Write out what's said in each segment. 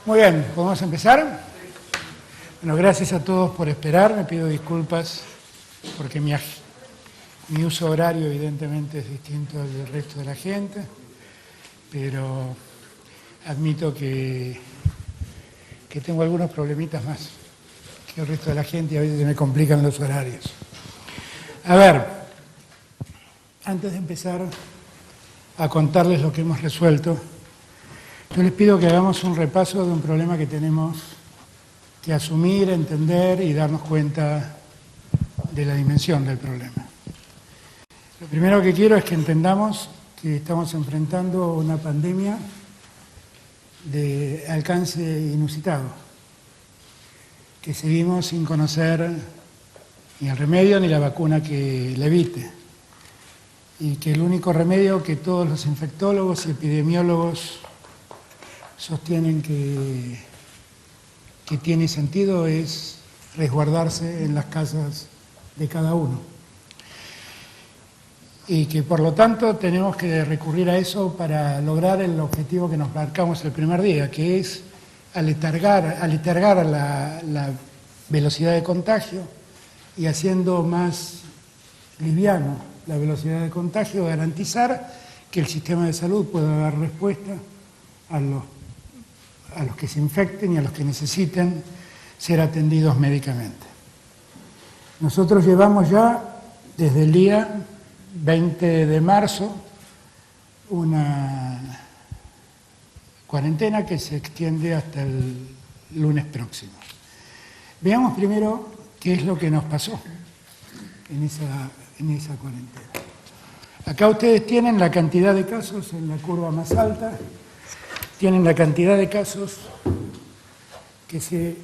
Muy bien, ¿podemos empezar? Bueno, gracias a todos por esperar. Me pido disculpas porque mi uso horario evidentemente es distinto al del resto de la gente, pero admito que tengo algunos problemitas más que el resto de la gente y a veces se me complican los horarios. A ver, antes de empezar a contarles lo que hemos resuelto, yo les pido que hagamos un repaso de un problema que tenemos que asumir, entender y darnos cuenta de la dimensión del problema. Lo primero que quiero es que entendamos que estamos enfrentando una pandemia de alcance inusitado, que seguimos sin conocer ni el remedio ni la vacuna que la evite, y que el único remedio que todos los infectólogos y epidemiólogos sostienen que tiene sentido es resguardarse en las casas de cada uno. Y que por lo tanto tenemos que recurrir a eso para lograr el objetivo que nos marcamos el primer día, que es aletargar la velocidad de contagio y haciendo más liviano la velocidad de contagio, garantizar que el sistema de salud pueda dar respuesta a los que se infecten y a los que necesiten ser atendidos médicamente. Nosotros llevamos ya desde el día 20 de marzo una cuarentena que se extiende hasta el lunes próximo. Veamos primero qué es lo que nos pasó en esa cuarentena. Acá ustedes tienen la cantidad de casos en la curva más alta, tienen la cantidad de casos que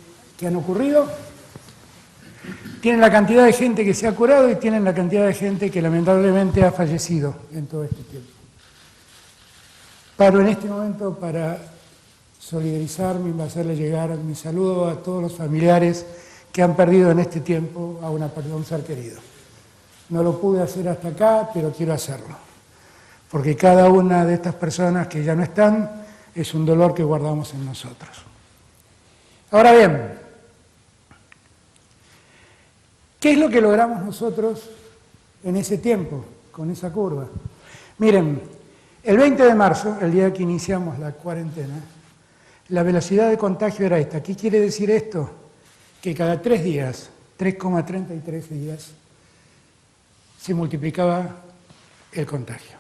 han ocurrido, tienen la cantidad de gente que se ha curado y tienen la cantidad de gente que lamentablemente ha fallecido en todo este tiempo. Paro en este momento para solidarizarme y hacerle llegar mi saludo a todos los familiares que han perdido en este tiempo a un ser querido. No lo pude hacer hasta acá, pero quiero hacerlo, porque cada una de estas personas que ya no están es un dolor que guardamos en nosotros. Ahora bien, ¿qué es lo que logramos nosotros en ese tiempo, con esa curva? Miren, el 20 de marzo, el día que iniciamos la cuarentena, la velocidad de contagio era esta. ¿Qué quiere decir esto? Que cada 3 días, 3,33 días, se multiplicaba el contagio.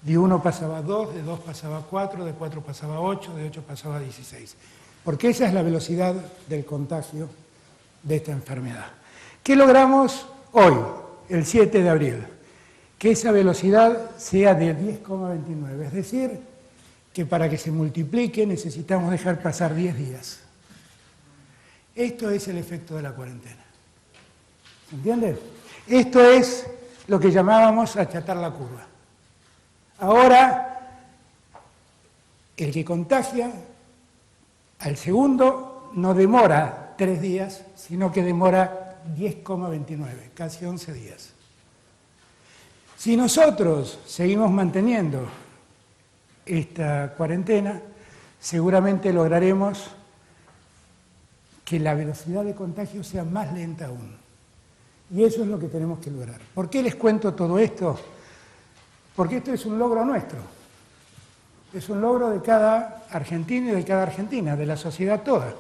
De 1 pasaba a 2, de 2 pasaba a 4, de 4 pasaba a 8, de 8 pasaba a 16. Porque esa es la velocidad del contagio de esta enfermedad. ¿Qué logramos hoy, el 7 de abril? Que esa velocidad sea de 10,29. Es decir, que para que se multiplique necesitamos dejar pasar 10 días. Esto es el efecto de la cuarentena. ¿Se entiende? Esto es lo que llamábamos achatar la curva. Ahora, el que contagia al segundo no demora 3 días, sino que demora 10,29, casi 11 días. Si nosotros seguimos manteniendo esta cuarentena, seguramente lograremos que la velocidad de contagio sea más lenta aún. Y eso es lo que tenemos que lograr. ¿Por qué les cuento todo esto? Porque esto es un logro nuestro. Es un logro de cada argentino y de cada argentina, de la sociedad toda.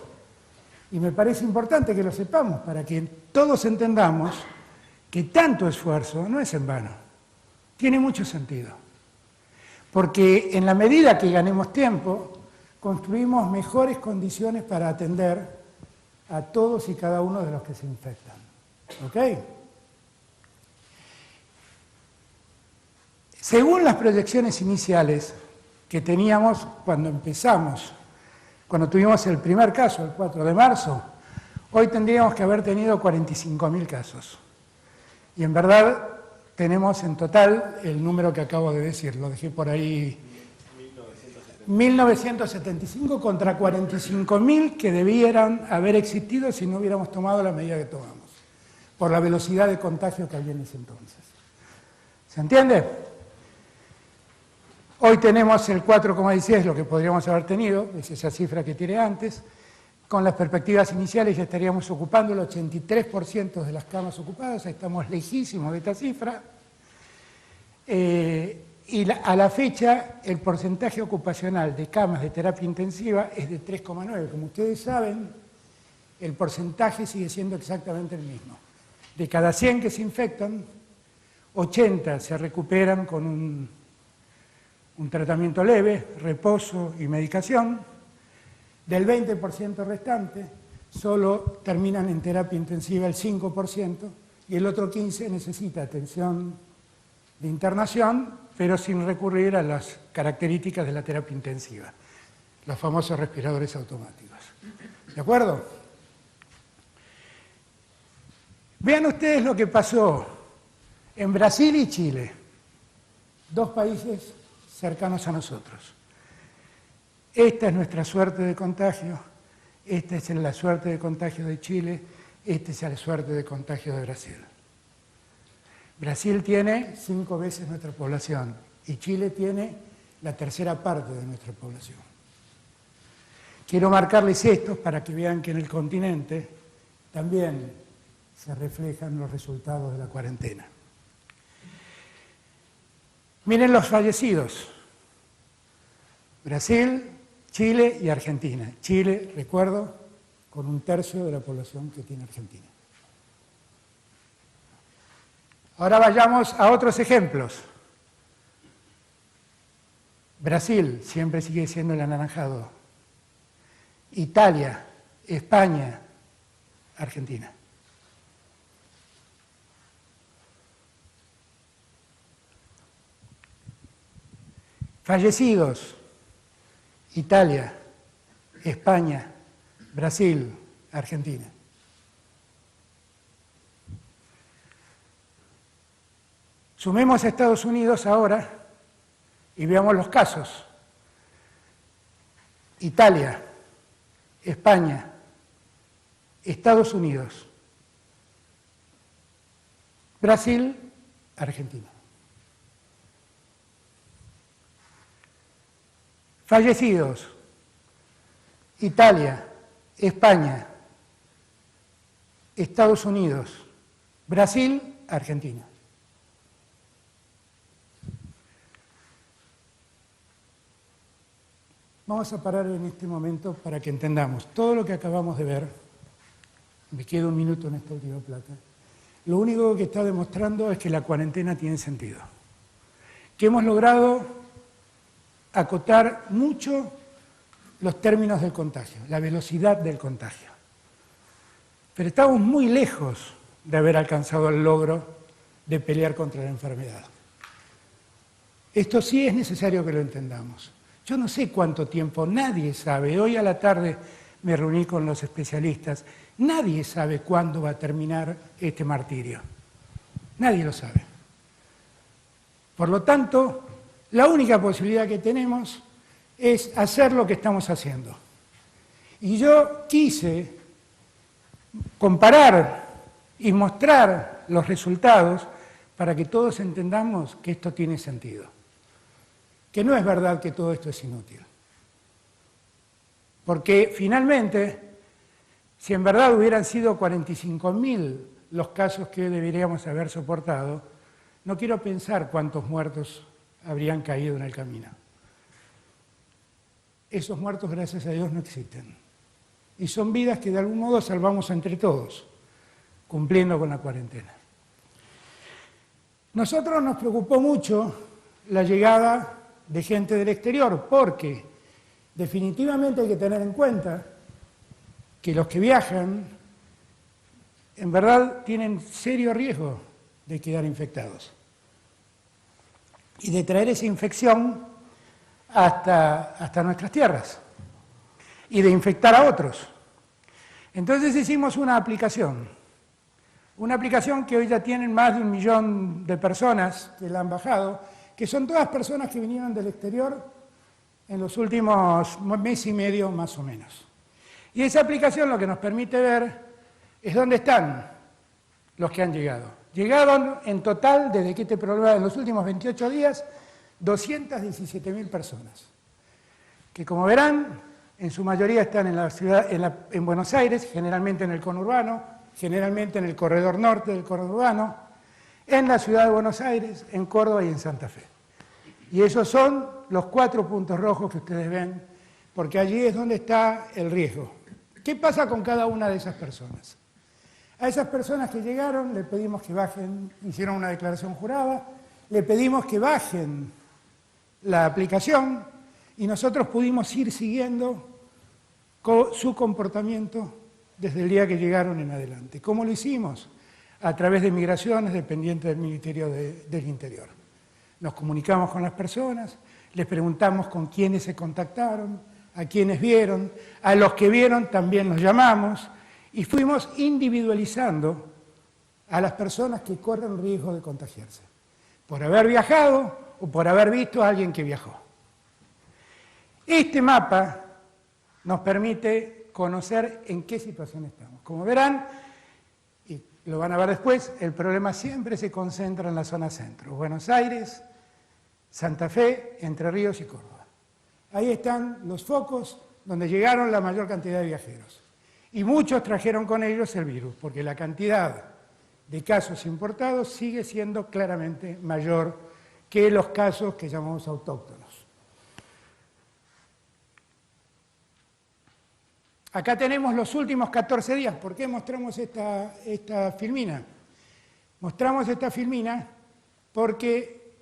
Y me parece importante que lo sepamos para que todos entendamos que tanto esfuerzo no es en vano. Tiene mucho sentido. Porque en la medida que ganemos tiempo, construimos mejores condiciones para atender a todos y cada uno de los que se infectan. ¿Ok? Según las proyecciones iniciales que teníamos cuando empezamos, cuando tuvimos el primer caso, el 4 de marzo, hoy tendríamos que haber tenido 45.000 casos. Y en verdad tenemos en total el número que acabo de decir, lo dejé por ahí, 1975 contra 45.000 que debieran haber existido si no hubiéramos tomado la medida que tomamos, por la velocidad de contagio que había en ese entonces. ¿Se entiende? Hoy tenemos el 4,16, lo que podríamos haber tenido, es esa cifra que tiré antes. Con las perspectivas iniciales ya estaríamos ocupando el 83% de las camas ocupadas, estamos lejísimos de esta cifra. A la fecha, el porcentaje ocupacional de camas de terapia intensiva es de 3,9. Como ustedes saben, el porcentaje sigue siendo exactamente el mismo. De cada 100 que se infectan, 80 se recuperan con un tratamiento leve, reposo y medicación. Del 20% restante, solo terminan en terapia intensiva el 5% y el otro 15% necesita atención de internación, pero sin recurrir a las características de la terapia intensiva, los famosos respiradores automáticos. ¿De acuerdo? Vean ustedes lo que pasó en Brasil y Chile, dos países cercanos a nosotros. Esta es nuestra suerte de contagio, esta es la suerte de contagio de Chile, esta es la suerte de contagio de Brasil. Brasil tiene 5 veces nuestra población y Chile tiene la tercera parte de nuestra población. Quiero marcarles esto para que vean que en el continente también se reflejan los resultados de la cuarentena. Miren los fallecidos. Brasil, Chile y Argentina. Chile, recuerdo, con 1/3 de la población que tiene Argentina. Ahora vayamos a otros ejemplos. Brasil siempre sigue siendo el anaranjado. Italia, España, Argentina. Fallecidos. Italia, España, Brasil, Argentina. Sumemos a Estados Unidos ahora y veamos los casos. Italia, España, Estados Unidos, Brasil, Argentina. Fallecidos, Italia, España, Estados Unidos, Brasil, Argentina. Vamos a parar en este momento para que entendamos todo lo que acabamos de ver. Me quedo un minuto en esta última placa. Lo único que está demostrando es que la cuarentena tiene sentido. Que hemos logrado acotar mucho los términos del contagio, la velocidad del contagio. Pero estamos muy lejos de haber alcanzado el logro de pelear contra la enfermedad. Esto sí es necesario que lo entendamos. Yo no sé cuánto tiempo, nadie sabe. Hoy a la tarde me reuní con los especialistas. Nadie sabe cuándo va a terminar este martirio. Nadie lo sabe. Por lo tanto, la única posibilidad que tenemos es hacer lo que estamos haciendo. Y yo quise comparar y mostrar los resultados para que todos entendamos que esto tiene sentido. Que no es verdad que todo esto es inútil. Porque finalmente, si en verdad hubieran sido 45.000 los casos que deberíamos haber soportado, no quiero pensar cuántos muertos habrían caído en el camino. Esos muertos, gracias a Dios, no existen. Y son vidas que de algún modo salvamos entre todos, cumpliendo con la cuarentena. Nosotros nos preocupó mucho la llegada de gente del exterior, porque definitivamente hay que tener en cuenta que los que viajan, en verdad, tienen serio riesgo de quedar infectados y de traer esa infección hasta nuestras tierras y de infectar a otros. Entonces hicimos una aplicación que hoy ya tienen más de 1 millón de personas que la han bajado, que son todas personas que vinieron del exterior en los últimos mes y medio más o menos. Y esa aplicación lo que nos permite ver es dónde están los que han llegado. Llegaron en total, desde que este programa, en los últimos 28 días, 217.000 personas, que como verán, en su mayoría están en la ciudad, en Buenos Aires, generalmente en el conurbano, generalmente en el corredor norte del conurbano, en la ciudad de Buenos Aires, en Córdoba y en Santa Fe. Y esos son los 4 puntos rojos que ustedes ven, porque allí es donde está el riesgo. ¿Qué pasa con cada una de esas personas? A esas personas que llegaron le pedimos que bajen, hicieron una declaración jurada, le pedimos que bajen la aplicación y nosotros pudimos ir siguiendo su comportamiento desde el día que llegaron en adelante. ¿Cómo lo hicimos? A través de migraciones dependientes del Ministerio del Interior. Nos comunicamos con las personas, les preguntamos con quiénes se contactaron, a quiénes vieron, a los que vieron también los llamamos y fuimos individualizando a las personas que corren riesgo de contagiarse, por haber viajado o por haber visto a alguien que viajó. Este mapa nos permite conocer en qué situación estamos. Como verán, y lo van a ver después, el problema siempre se concentra en la zona centro, Buenos Aires, Santa Fe, Entre Ríos y Córdoba. Ahí están los focos donde llegaron la mayor cantidad de viajeros. Y muchos trajeron con ellos el virus, porque la cantidad de casos importados sigue siendo claramente mayor que los casos que llamamos autóctonos. Acá tenemos los últimos 14 días. ¿Por qué mostramos esta filmina? Mostramos esta filmina porque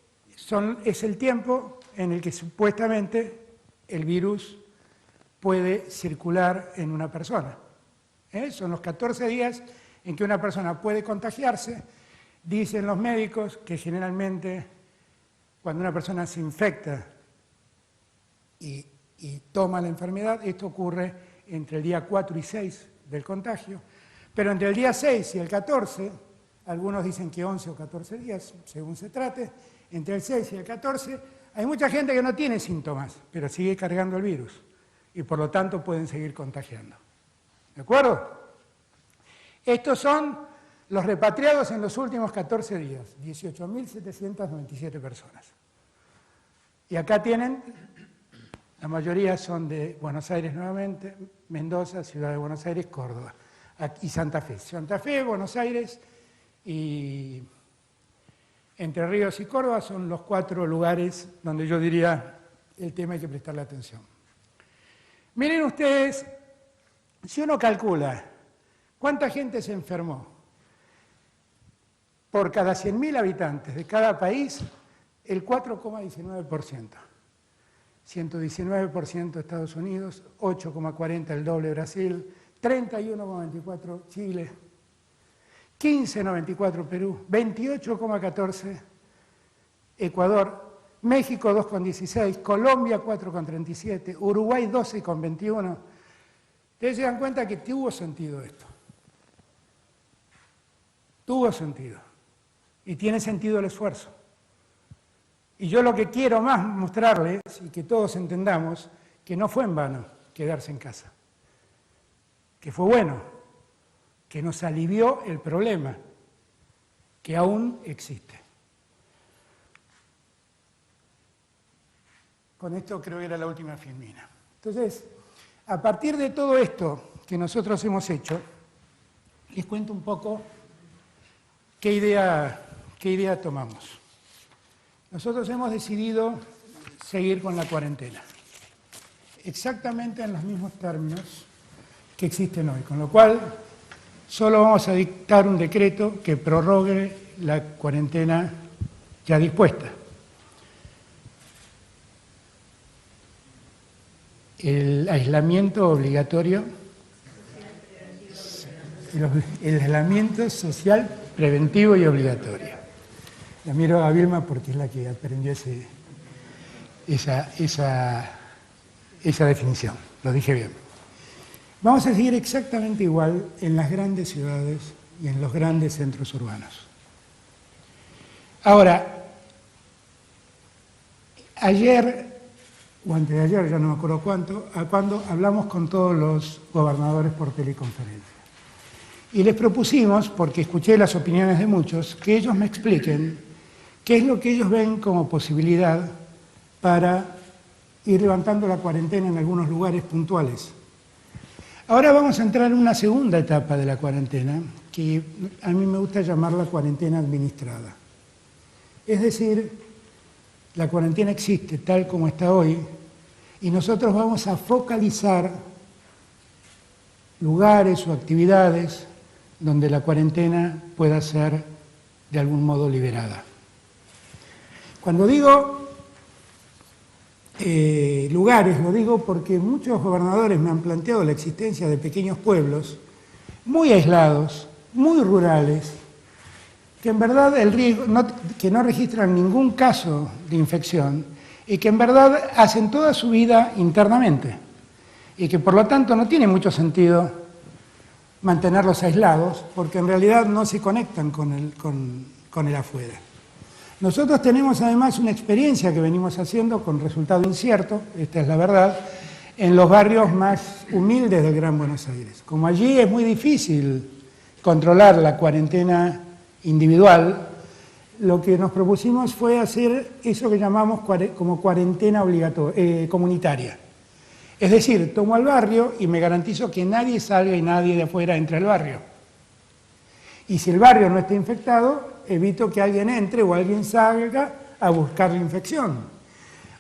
es el tiempo en el que supuestamente el virus puede circular en una persona. Son los 14 días en que una persona puede contagiarse. Dicen los médicos que generalmente cuando una persona se infecta y toma la enfermedad, esto ocurre entre el día 4 y 6 del contagio, pero entre el día 6 y el 14, algunos dicen que 11 o 14 días, según se trate, entre el 6 y el 14, hay mucha gente que no tiene síntomas, pero sigue cargando el virus y por lo tanto pueden seguir contagiando. ¿De acuerdo? Estos son los repatriados en los últimos 14 días, 18.797 personas. Y acá tienen, la mayoría son de Buenos Aires nuevamente, Mendoza, Ciudad de Buenos Aires, Córdoba y Santa Fe. Santa Fe, Buenos Aires y Entre Ríos y Córdoba son los 4 lugares donde yo diría el tema hay que prestarle atención. Miren ustedes, si uno calcula cuánta gente se enfermó por cada 100.000 habitantes de cada país, el 4,19%. 119% Estados Unidos, 8,40% el doble Brasil, 31,24% Chile, 15,94% Perú, 28,14% Ecuador, México 2,16%, Colombia 4,37%, Uruguay 12,21%. Ustedes se dan cuenta que tuvo sentido esto. Tuvo sentido. Y tiene sentido el esfuerzo. Y yo lo que quiero más mostrarles, y que todos entendamos, que no fue en vano quedarse en casa. Que fue bueno, que nos alivió el problema, que aún existe. Con esto creo que era la última filmina. Entonces, a partir de todo esto que nosotros hemos hecho, les cuento un poco qué idea tomamos. Nosotros hemos decidido seguir con la cuarentena, exactamente en los mismos términos que existen hoy, con lo cual solo vamos a dictar un decreto que prorrogue la cuarentena ya dispuesta. El aislamiento obligatorio, el aislamiento social preventivo y obligatorio. La miro a Vilma porque es la que aprendió esa definición, lo dije bien. Vamos a seguir exactamente igual en las grandes ciudades y en los grandes centros urbanos. Ahora, ayer o antes de ayer, ya no me acuerdo cuando hablamos con todos los gobernadores por teleconferencia. Y les propusimos, porque escuché las opiniones de muchos, que ellos me expliquen qué es lo que ellos ven como posibilidad para ir levantando la cuarentena en algunos lugares puntuales. Ahora vamos a entrar en una segunda etapa de la cuarentena, que a mí me gusta llamarla cuarentena administrada. Es decir, la cuarentena existe tal como está hoy y nosotros vamos a focalizar lugares o actividades donde la cuarentena pueda ser de algún modo liberada. Cuando digo lugares, lo digo porque muchos gobernadores me han planteado la existencia de pequeños pueblos muy aislados, muy rurales, que en verdad el riesgo, que no registran ningún caso de infección y que en verdad hacen toda su vida internamente y que por lo tanto no tiene mucho sentido mantenerlos aislados porque en realidad no se conectan con el afuera. Nosotros tenemos además una experiencia que venimos haciendo con resultado incierto, esta es la verdad, en los barrios más humildes del Gran Buenos Aires. Como allí es muy difícil controlar la cuarentena individual, lo que nos propusimos fue hacer eso que llamamos como cuarentena comunitaria. Es decir, tomo al barrio y me garantizo que nadie salga y nadie de afuera entre al barrio. Y si el barrio no está infectado, evito que alguien entre o alguien salga a buscar la infección.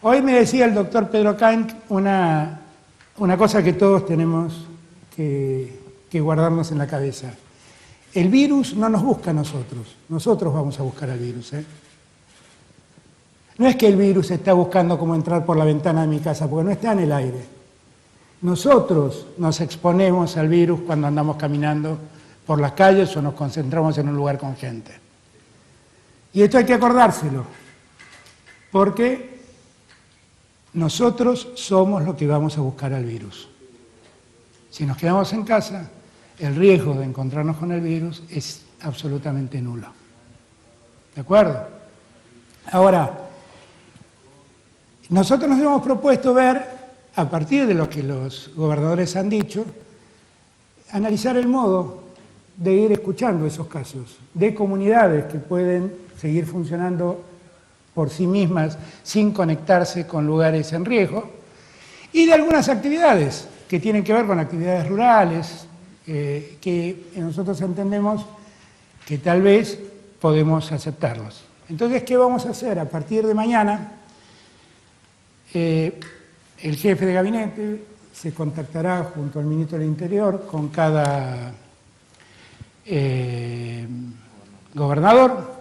Hoy me decía el doctor Pedro Kainck una cosa que todos tenemos que guardarnos en la cabeza. El virus no nos busca a nosotros, nosotros vamos a buscar al virus. No es que el virus está buscando cómo entrar por la ventana de mi casa, porque no está en el aire. Nosotros nos exponemos al virus cuando andamos caminando por las calles o nos concentramos en un lugar con gente. Y esto hay que acordárselo, porque nosotros somos los que vamos a buscar al virus. Si nos quedamos en casa, el riesgo de encontrarnos con el virus es absolutamente nulo. ¿De acuerdo? Ahora, nosotros nos hemos propuesto ver, a partir de lo que los gobernadores han dicho, analizar el modo de ir escuchando esos casos, de comunidades que pueden seguir funcionando por sí mismas sin conectarse con lugares en riesgo, y de algunas actividades que tienen que ver con actividades rurales, que nosotros entendemos que tal vez podemos aceptarlos. Entonces, ¿qué vamos a hacer? A partir de mañana, el jefe de gabinete se contactará junto al ministro del Interior con cada gobernador.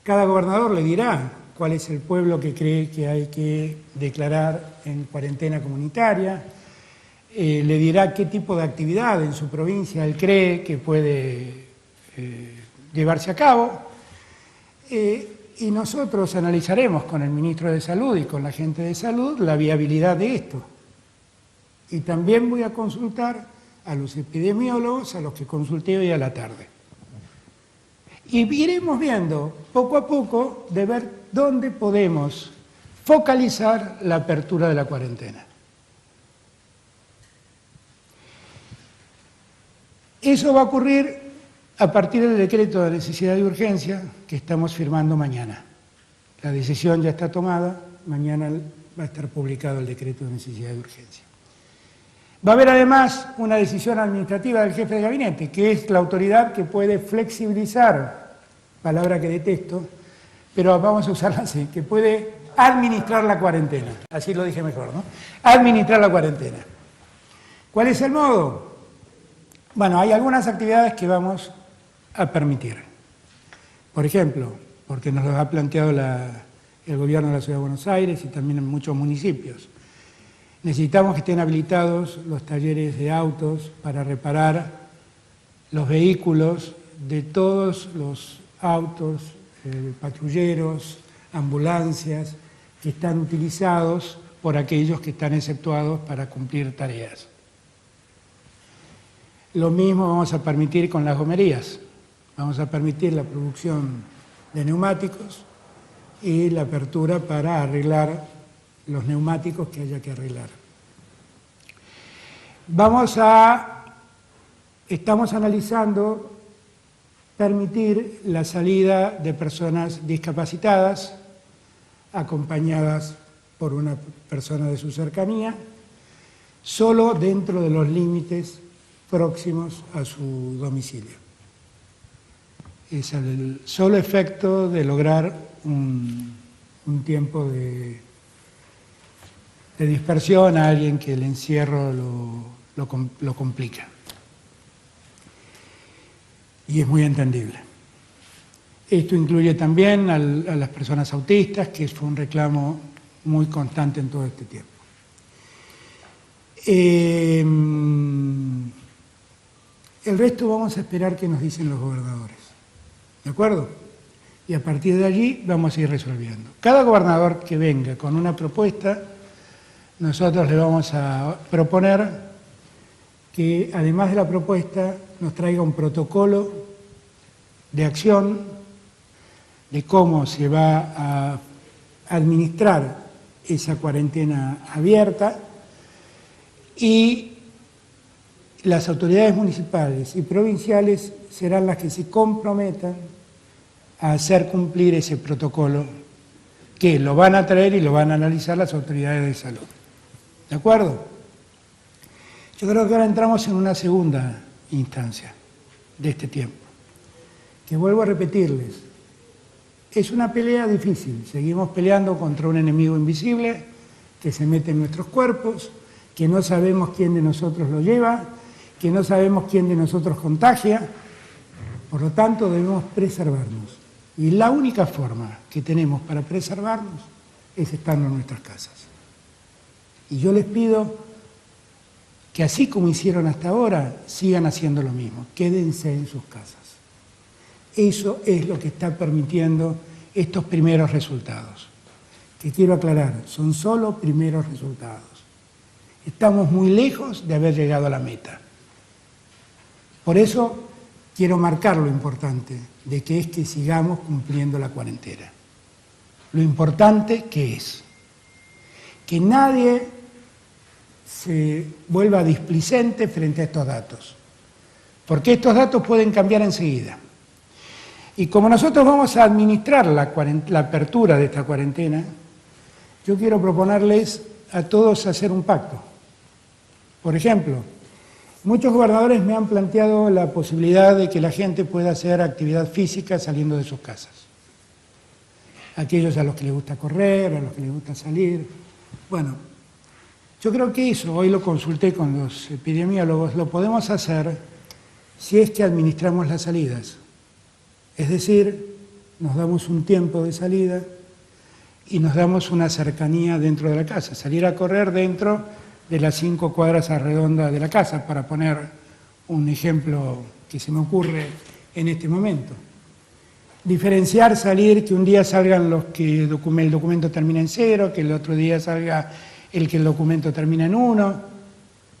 Cada gobernador le dirá cuál es el pueblo que cree que hay que declarar en cuarentena comunitaria, le dirá qué tipo de actividad en su provincia él cree que puede llevarse a cabo, y nosotros analizaremos con el ministro de Salud y con la gente de Salud la viabilidad de esto. Y también voy a consultar a los epidemiólogos, a los que consulté hoy a la tarde. Y iremos viendo poco a poco de ver dónde podemos focalizar la apertura de la cuarentena. Eso va a ocurrir a partir del decreto de necesidad y urgencia que estamos firmando mañana. La decisión ya está tomada, mañana va a estar publicado el decreto de necesidad y urgencia. Va a haber además una decisión administrativa del jefe de gabinete, que es la autoridad que puede flexibilizar, palabra que detesto, pero vamos a usarla así, que puede administrar la cuarentena. Así lo dije mejor, ¿no? Administrar la cuarentena. ¿Cuál es el modo? Bueno, hay algunas actividades que vamos a permitir. Por ejemplo, porque nos lo ha planteado el gobierno de la Ciudad de Buenos Aires y también en muchos municipios. Necesitamos que estén habilitados los talleres de autos para reparar los vehículos de todos los autos, patrulleros, ambulancias, que están utilizados por aquellos que están exceptuados para cumplir tareas. Lo mismo vamos a permitir con las gomerías. Vamos a permitir la producción de neumáticos y la apertura para arreglar los neumáticos que haya que arreglar. Estamos analizando permitir la salida de personas discapacitadas, acompañadas por una persona de su cercanía, solo dentro de los límites próximos a su domicilio. Es el solo efecto de lograr un tiempo de dispersión a alguien que el encierro lo complica. Y es muy entendible. Esto incluye también a las personas autistas, que fue un reclamo muy constante en todo este tiempo. El resto vamos a esperar qué nos dicen los gobernadores. ¿De acuerdo? Y a partir de allí vamos a ir resolviendo. Cada gobernador que venga con una propuesta, nosotros le vamos a proponer que, además de la propuesta, nos traiga un protocolo de acción de cómo se va a administrar esa cuarentena abierta, y las autoridades municipales y provinciales serán las que se comprometan a hacer cumplir ese protocolo, que lo van a traer y lo van a analizar las autoridades de salud. ¿De acuerdo? Yo creo que ahora entramos en una segunda instancia de este tiempo, que vuelvo a repetirles, es una pelea difícil. Seguimos peleando contra un enemigo invisible que se mete en nuestros cuerpos, que no sabemos quién de nosotros lo lleva, que no sabemos quién de nosotros contagia. Por lo tanto, debemos preservarnos. Y la única forma que tenemos para preservarnos es estando en nuestras casas. Y yo les pido que, así como hicieron hasta ahora, sigan haciendo lo mismo. Quédense en sus casas. Eso es lo que está permitiendo estos primeros resultados. Que quiero aclarar, son solo primeros resultados. Estamos muy lejos de haber llegado a la meta. Por eso quiero marcar lo importante de que es que sigamos cumpliendo la cuarentena. Lo importante que es que nadie se vuelva displicente frente a estos datos, porque estos datos pueden cambiar enseguida. Y como nosotros vamos a administrar la apertura de esta cuarentena, yo quiero proponerles a todos hacer un pacto. Por ejemplo, muchos gobernadores me han planteado la posibilidad de que la gente pueda hacer actividad física saliendo de sus casas. Aquellos a los que les gusta correr, a los que les gusta salir. Bueno, yo creo que eso, hoy lo consulté con los epidemiólogos, lo podemos hacer si es que administramos las salidas. Es decir, nos damos un tiempo de salida y nos damos una cercanía dentro de la casa. Salir a correr dentro de las 5 cuadras a redonda de la casa, para poner un ejemplo que se me ocurre en este momento. Diferenciar, salir, que un día salgan los que el documento termina en 0, que el otro día salga el que el documento termina en 1.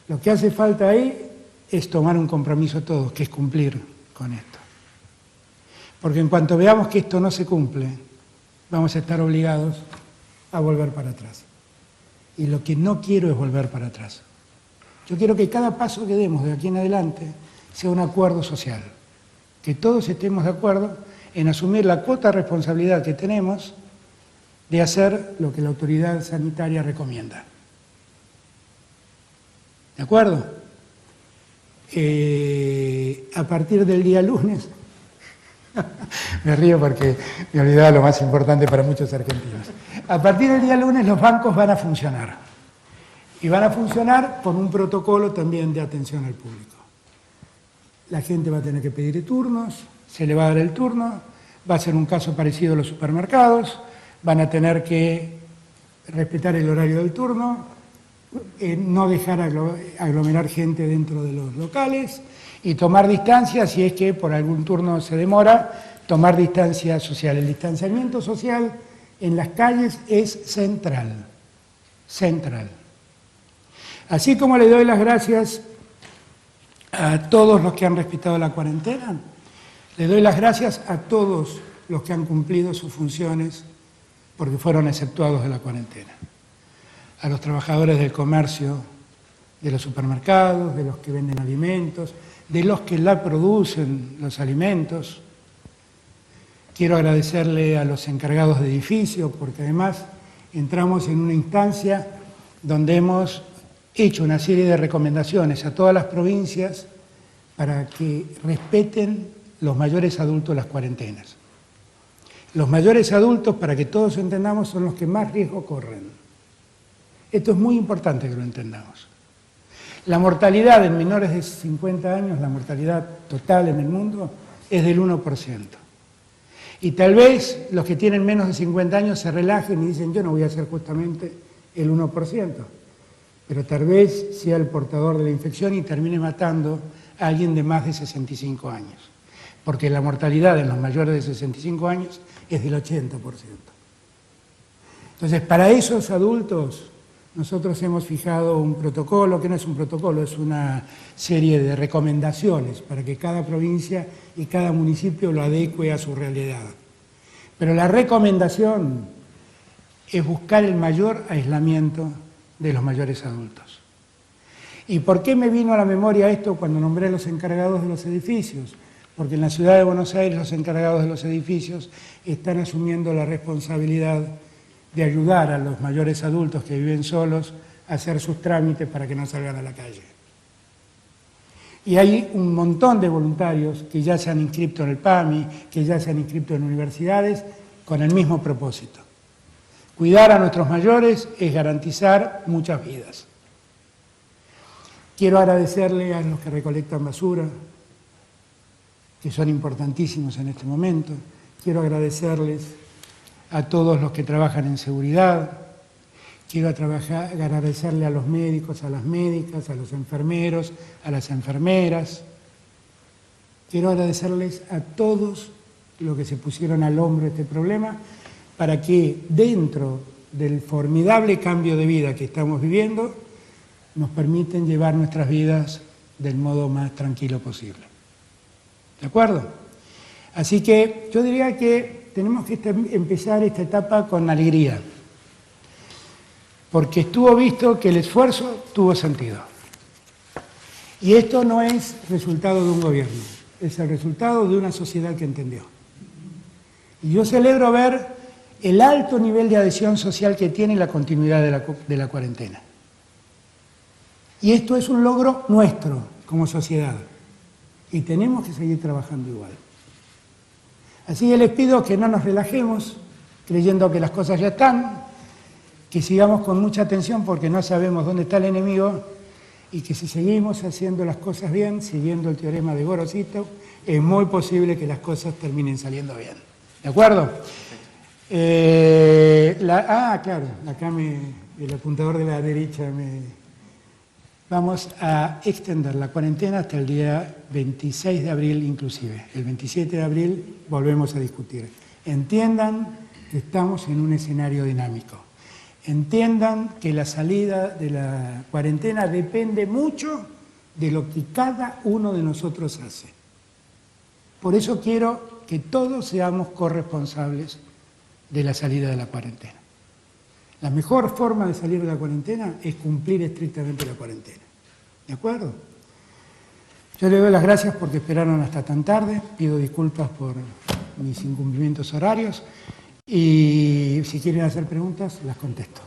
Lo que hace falta ahí es tomar un compromiso todos, que es cumplir con esto. Porque en cuanto veamos que esto no se cumple, vamos a estar obligados a volver para atrás. Y lo que no quiero es volver para atrás. Yo quiero que cada paso que demos de aquí en adelante sea un acuerdo social. Que todos estemos de acuerdo en asumir la cuota de responsabilidad que tenemos de hacer lo que la autoridad sanitaria recomienda. ¿De acuerdo? A partir del día lunes, me río porque me olvidaba lo más importante para muchos argentinos. A partir del día lunes los bancos van a funcionar. Y van a funcionar con un protocolo también de atención al público. La gente va a tener que pedir turnos, se le va a dar el turno, va a ser un caso parecido a los supermercados, van a tener que respetar el horario del turno, no dejar aglomerar gente dentro de los locales y tomar distancia, si es que por algún turno se demora, tomar distancia social. El distanciamiento social en las calles es central, central. Así como le doy las gracias a todos los que han respetado la cuarentena, le doy las gracias a todos los que han cumplido sus funciones porque fueron exceptuados de la cuarentena. A los trabajadores del comercio, de los supermercados, de los que venden alimentos, de los que la producen los alimentos. Quiero agradecerle a los encargados de edificios, porque además entramos en una instancia donde hemos hecho una serie de recomendaciones a todas las provincias para que respeten los mayores adultos las cuarentenas. Los mayores adultos, para que todos entendamos, son los que más riesgo corren. Esto es muy importante que lo entendamos. La mortalidad en menores de 50 años, la mortalidad total en el mundo, es del 1%. Y tal vez los que tienen menos de 50 años se relajen y dicen, yo no voy a hacer justamente el 1%, pero tal vez sea el portador de la infección y termine matando a alguien de más de 65 años, porque la mortalidad en los mayores de 65 años es del 80%. Entonces, para esos adultos, nosotros hemos fijado un protocolo, que no es un protocolo, es una serie de recomendaciones para que cada provincia y cada municipio lo adecue a su realidad. Pero la recomendación es buscar el mayor aislamiento de los mayores adultos. ¿Y por qué me vino a la memoria esto cuando nombré a los encargados de los edificios? Porque en la ciudad de Buenos Aires los encargados de los edificios están asumiendo la responsabilidad de ayudar a los mayores adultos que viven solos a hacer sus trámites para que no salgan a la calle. Y hay un montón de voluntarios que ya se han inscrito en el PAMI, que ya se han inscrito en universidades, con el mismo propósito. Cuidar a nuestros mayores es garantizar muchas vidas. Quiero agradecerle a los que recolectan basura, que son importantísimos en este momento. Quiero agradecerles a todos los que trabajan en seguridad. Quiero agradecerle a los médicos, a las médicas, a los enfermeros, a las enfermeras. Quiero agradecerles a todos los que se pusieron al hombro este problema para que dentro del formidable cambio de vida que estamos viviendo nos permiten llevar nuestras vidas del modo más tranquilo posible. ¿De acuerdo? Así que yo diría que tenemos que empezar esta etapa con alegría, porque estuvo visto que el esfuerzo tuvo sentido. Y esto no es resultado de un gobierno, es el resultado de una sociedad que entendió. Y yo celebro ver el alto nivel de adhesión social que tiene la continuidad de la cuarentena. Y esto es un logro nuestro como sociedad. Y tenemos que seguir trabajando igual. Así que les pido que no nos relajemos, creyendo que las cosas ya están, que sigamos con mucha atención porque no sabemos dónde está el enemigo, y que si seguimos haciendo las cosas bien, siguiendo el teorema de Gorosito, es muy posible que las cosas terminen saliendo bien. ¿De acuerdo? Claro, acá el apuntador de la derecha Vamos a extender la cuarentena hasta el día 26 de abril inclusive. El 27 de abril volvemos a discutir. Entiendan que estamos en un escenario dinámico. Entiendan que la salida de la cuarentena depende mucho de lo que cada uno de nosotros hace. Por eso quiero que todos seamos corresponsables de la salida de la cuarentena. La mejor forma de salir de la cuarentena es cumplir estrictamente la cuarentena. ¿De acuerdo? Yo le doy las gracias porque esperaron hasta tan tarde. Pido disculpas por mis incumplimientos horarios. Y si quieren hacer preguntas, las contesto.